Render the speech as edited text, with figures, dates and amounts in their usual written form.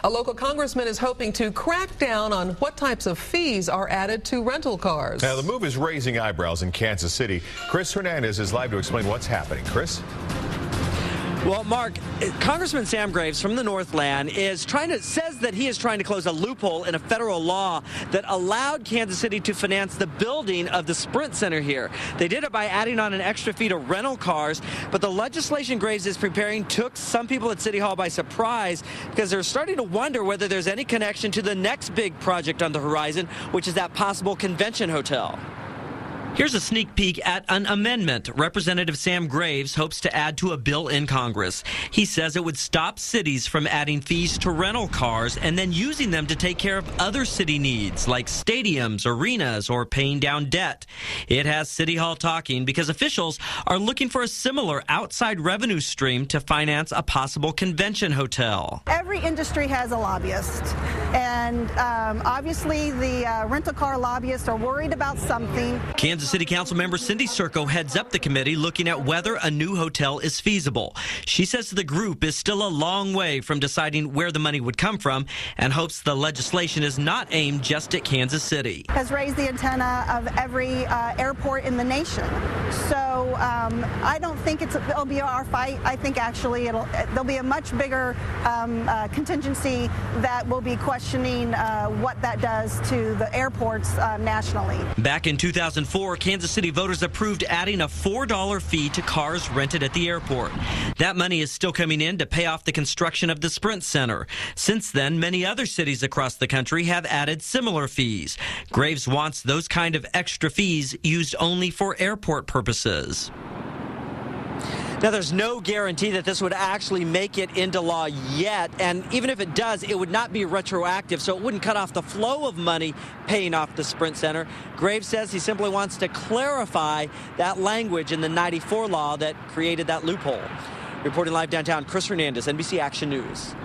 A local congressman is hoping to crack down on what types of fees are added to rental cars. Now, the move is raising eyebrows in Kansas City. Chris Hernandez is live to explain what's happening. Chris? Well, Mark, Congressman Sam Graves from the Northland says that he is trying to close a loophole in a federal law that allowed Kansas City to finance the building of the Sprint Center here. They did it by adding on an extra fee to rental cars, but the legislation Graves is preparing took some people at City Hall by surprise because they're starting to wonder whether there's any connection to the next big project on the horizon, which is that possible convention hotel. Here's a sneak peek at an amendment Representative Sam Graves hopes to add to a bill in Congress. He says it would stop cities from adding fees to rental cars and then using them to take care of other city needs like stadiums, arenas, or paying down debt. It has City Hall talking because officials are looking for a similar outside revenue stream to finance a possible convention hotel. Every industry has a lobbyist, and obviously the rental car lobbyists are worried about something. Kansas City Council member Cindy Serco heads up the committee looking at whether a new hotel is feasible. She says the group is still a long way from deciding where the money would come from and hopes the legislation is not aimed just at Kansas City. Has raised the antenna of every airport in the nation. So I don't think it'll be our fight. I think actually there'll be a much bigger contingency that will be questioning what that does to the airports nationally. Back in 2004, Kansas City voters approved adding a $4 fee to cars rented at the airport. That money is still coming in to pay off the construction of the Sprint Center. Since then, many other cities across the country have added similar fees. Graves wants those kind of extra fees used only for airport purposes. Now, there's no guarantee that this would actually make it into law yet, and even if it does, it would not be retroactive, so it wouldn't cut off the flow of money paying off the Sprint Center. Graves says he simply wants to clarify that language in the '94 law that created that loophole. Reporting live downtown, Chris Hernandez, NBC Action News.